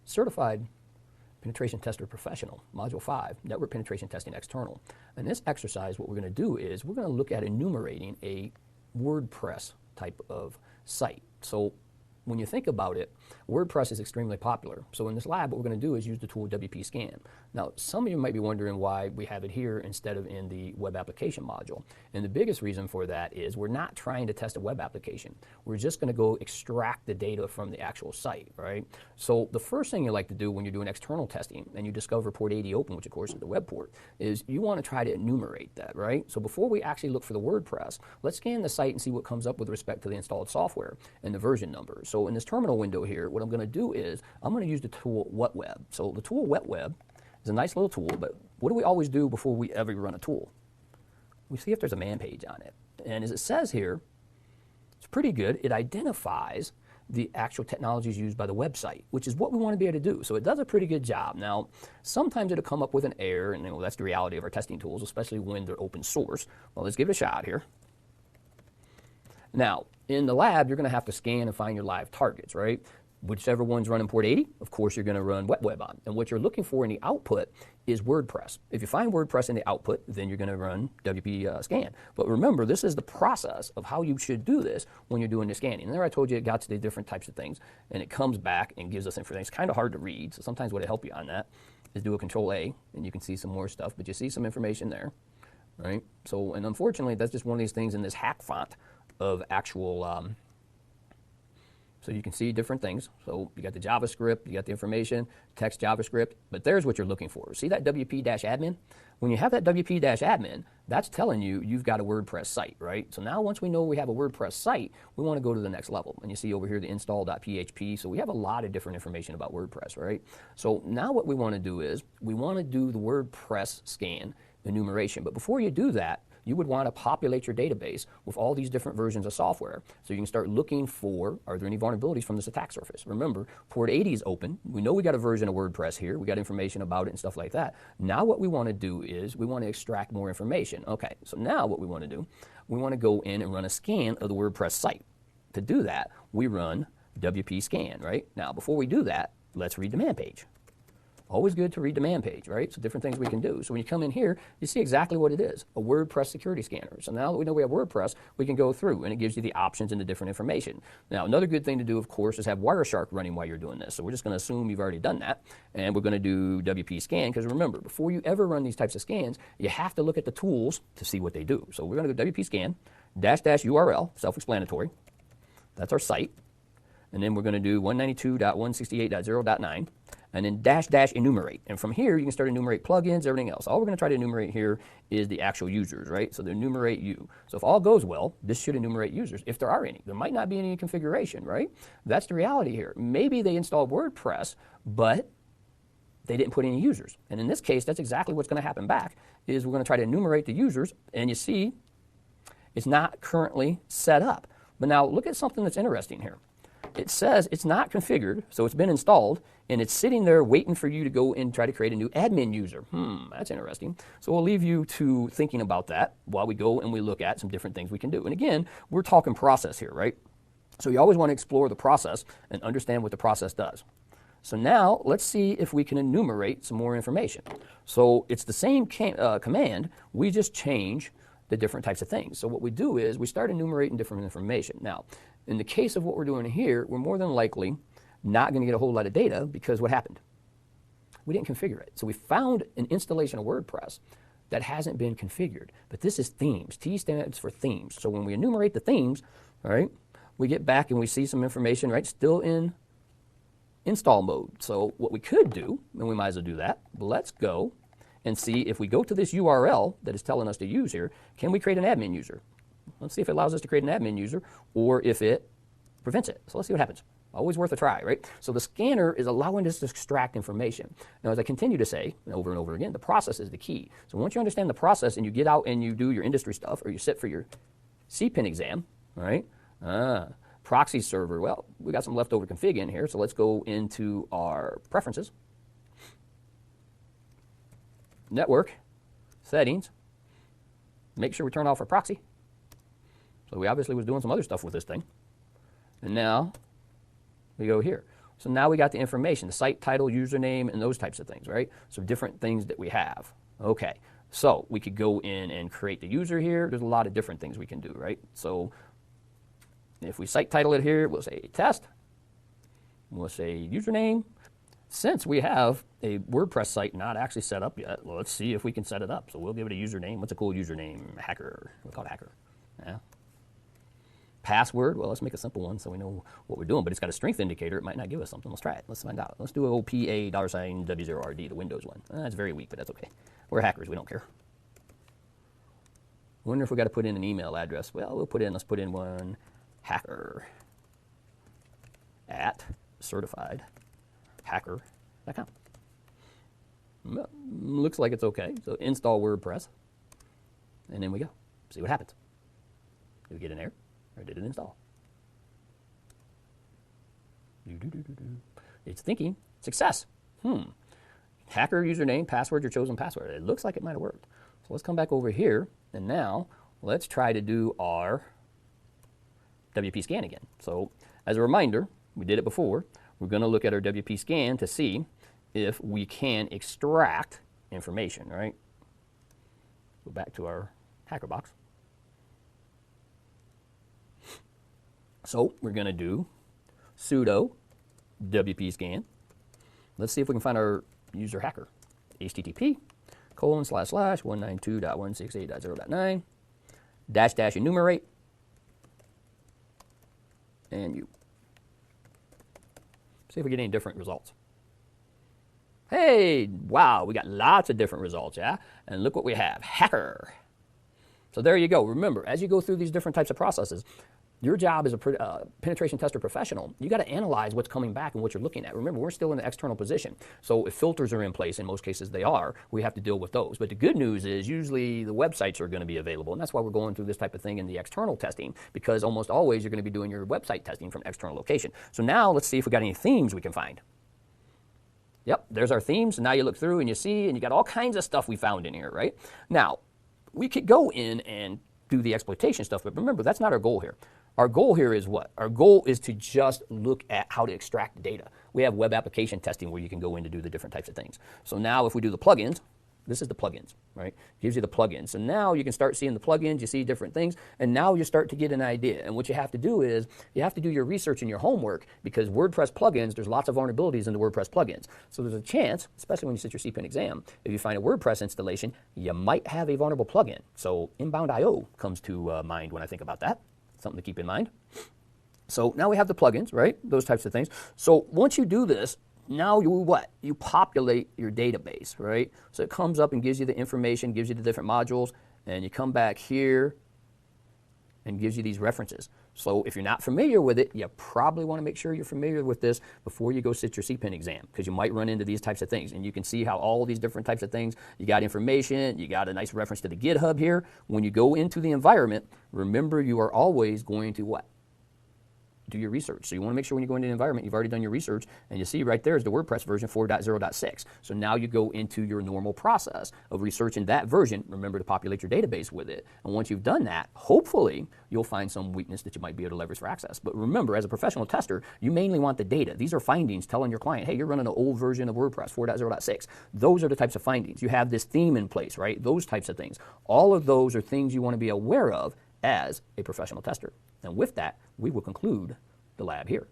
Certified Penetration Tester Professional, Module 5, Network Penetration Testing External. In this exercise, what we're going to do is we're going to look at enumerating a WordPress type of site. So when you think about it, WordPress is extremely popular. So in this lab, what we're going to do is use the tool WP Scan. Now, some of you might be wondering why we have it here instead of in the web application module. And the biggest reason for that is we're not trying to test a web application. We're just going to go extract the data from the actual site, right? So the first thing you like to do when you're doing external testing and you discover port 80 open, which of course is the web port, is you want to try to enumerate that, right? So before we actually look for the WordPress, let's scan the site and see what comes up with respect to the installed software and the version number. So in this terminal window here, what I'm going to do is I'm going to use the tool WetWeb. So the tool WetWeb is a nice little tool, but what do we always do before we ever run a tool? We see if there's a man page on it. And as it says here, it's pretty good. It identifies the actual technologies used by the website, which is what we want to be able to do. So it does a pretty good job. Now, sometimes it'll come up with an error, and that's the reality of our testing tools, especially when they're open source. Well, let's give it a shot here. Now, in the lab, you're going to have to scan and find your live targets, right? Whichever one's running port 80, of course, you're going to run WetWeb on. And what you're looking for in the output is WordPress. If you find WordPress in the output, then you're going to run WP Scan. But remember, this is the process of how you should do this when you're doing the scanning. And there I told you it got to the different types of things, and it comes back and gives us information. It's kind of hard to read, so sometimes what will help you on that is do a Control-A, and you can see some more stuff, but you see some information there, right? So, and unfortunately, that's just one of these things in this hack font of actual so you can see different things. So you got the JavaScript, you got the information, text JavaScript, but there's what you're looking for. See that WP-admin? When you have that WP-admin, that's telling you you've got a WordPress site, right? So now once we know we have a WordPress site, we want to go to the next level. And you see over here the install.php. So we have a lot of different information about WordPress, right? So now what we want to do is we want to do the WordPress scan enumeration. But before you do that, you would want to populate your database with all these different versions of software so you can start looking for, are there any vulnerabilities from this attack surface? Remember, port 80 is open. We know we got a version of WordPress here. We got information about it and stuff like that. Now what we want to do is we want to extract more information. Okay, so now what we want to do, we want to go in and run a scan of the WordPress site. To do that, we run WP Scan, right? Now, before we do that, let's read the man page. Always good to read the man page, right? So different things we can do. So when you come in here, you see exactly what it is, a WordPress security scanner. So now that we know we have WordPress, we can go through and it gives you the options and the different information. Now, another good thing to do, of course, is have Wireshark running while you're doing this. So we're just going to assume you've already done that. And we're going to do WP Scan, because remember, before you ever run these types of scans, you have to look at the tools to see what they do. So we're going to go WP Scan, --URL, self-explanatory. That's our site. And then we're going to do 192.168.0.9. And then -- enumerate. And from here, you can start enumerate plugins, everything else. All we're going to try to enumerate here is the actual users, right? So the enumerate you. So if all goes well, this should enumerate users, if there are any. There might not be any configuration, right? That's the reality here. Maybe they installed WordPress, but they didn't put any users. And in this case, that's exactly what's going to happen back, is we're going to try to enumerate the users, and you see it's not currently set up. But now look at something that's interesting here. It says it's not configured, so it's been installed, and it's sitting there waiting for you to go and try to create a new admin user. That's interesting. So we'll leave you to thinking about that while we go and we look at some different things we can do. And again, we're talking process here, right? So you always want to explore the process and understand what the process does. So now let's see if we can enumerate some more information. So it's the same command, we just change the different types of things. So what we do is we start enumerating different information. Now, in the case of what we're doing here, we're more than likely not going to get a whole lot of data, because what happened? We didn't configure it. So we found an installation of WordPress that hasn't been configured. But this is themes. T stands for themes. So when we enumerate the themes, all right, we get back and we see some information, right, still in install mode. So what we could do, and we might as well do that, let's go and see if we go to this URL that is telling us to use here, can we create an admin user? Let's see if it allows us to create an admin user or if it prevents it. So let's see what happens. Always worth a try, right? So the scanner is allowing us to extract information. Now, as I continue to say over and over again, the process is the key. So once you understand the process and you get out and you do your industry stuff, or you sit for your CPIN exam, all right? Proxy server, well, we got some leftover config in here, so let's go into our preferences. Network, settings, make sure we turn off our proxy. So we obviously was doing some other stuff with this thing. And now we go here. So now we got the information, the site title, username, and those types of things, right? So different things that we have. Okay, so we could go in and create the user here. There's a lot of different things we can do, right? So if we site title it here, we'll say test. We'll say username. Since we have a WordPress site not actually set up yet, well, let's see if we can set it up. So we'll give it a username. What's a cool username? Hacker. We'll call it hacker. Yeah. Password, well, let's make a simple one so we know what we're doing, but it's got a strength indicator. It might not give us something. Let's try it. Let's find out. Let's do OPA $W0RD, the Windows one. That's very weak, but that's okay. We're hackers. We don't care. Wonder if we got to put in an email address. Well, let's put in one hacker at certifiedhacker.com. Looks like it's okay. So install WordPress, and then we go. See what happens. Do we get an error? Or did it install? It's thinking. Success. Hacker username, password, your chosen password. It looks like it might have worked. So let's come back over here, and now let's try to do our WP scan again. So as a reminder, we did it before. We're going to look at our WP scan to see if we can extract information, right? Go back to our hacker box. So we're going to do sudo WP scan. Let's see if we can find our user hacker. http://192.168.0.9 -- enumerate and you. See if we get any different results. Hey, wow, we got lots of different results, yeah? And look what we have, hacker. So there you go. Remember, as you go through these different types of processes, your job as a penetration tester professional, you got to analyze what's coming back and what you're looking at. Remember, we're still in the external position. So if filters are in place, in most cases they are, we have to deal with those. But the good news is usually the websites are going to be available. And that's why we're going through this type of thing in the external testing, because almost always you're going to be doing your website testing from external location. So now let's see if we got any themes we can find. Yep, there's our themes. And now you look through and you see, and you got all kinds of stuff we found in here, right? Now, we could go in and do the exploitation stuff, but remember, that's not our goal here. Our goal here is what? Our goal is to just look at how to extract the data. We have web application testing where you can go in to do the different types of things. So now if we do the plugins, this is the plugins, right? Gives you the plugins. So now you can start seeing the plugins, you see different things, and now you start to get an idea. And what you have to do is you have to do your research and your homework, because WordPress plugins, there's lots of vulnerabilities in the WordPress plugins. So there's a chance, especially when you sit your CPIN exam, if you find a WordPress installation, you might have a vulnerable plugin. So inbound IO comes to mind when I think about that. Something to keep in mind. So now we have the plugins, right? Those types of things. So once you do this, now you what? You populate your database, right? So it comes up and gives you the information, gives you the different modules, and you come back here and gives you these references. So if you're not familiar with it, you probably want to make sure you're familiar with this before you go sit your CPIN exam, because you might run into these types of things. And you can see how all these different types of things, you got information, you got a nice reference to the GitHub here. When you go into the environment, remember you are always going to what? Do your research. So you want to make sure when you go into the environment, you've already done your research, and you see right there is the WordPress version 4.0.6. So now you go into your normal process of researching that version. Remember to populate your database with it. And once you've done that, hopefully you'll find some weakness that you might be able to leverage for access. But remember, as a professional tester, you mainly want the data. These are findings telling your client, hey, you're running an old version of WordPress 4.0.6. Those are the types of findings. You have this theme in place, right? Those types of things. All of those are things you want to be aware of as a professional tester. And with that, we will conclude the lab here.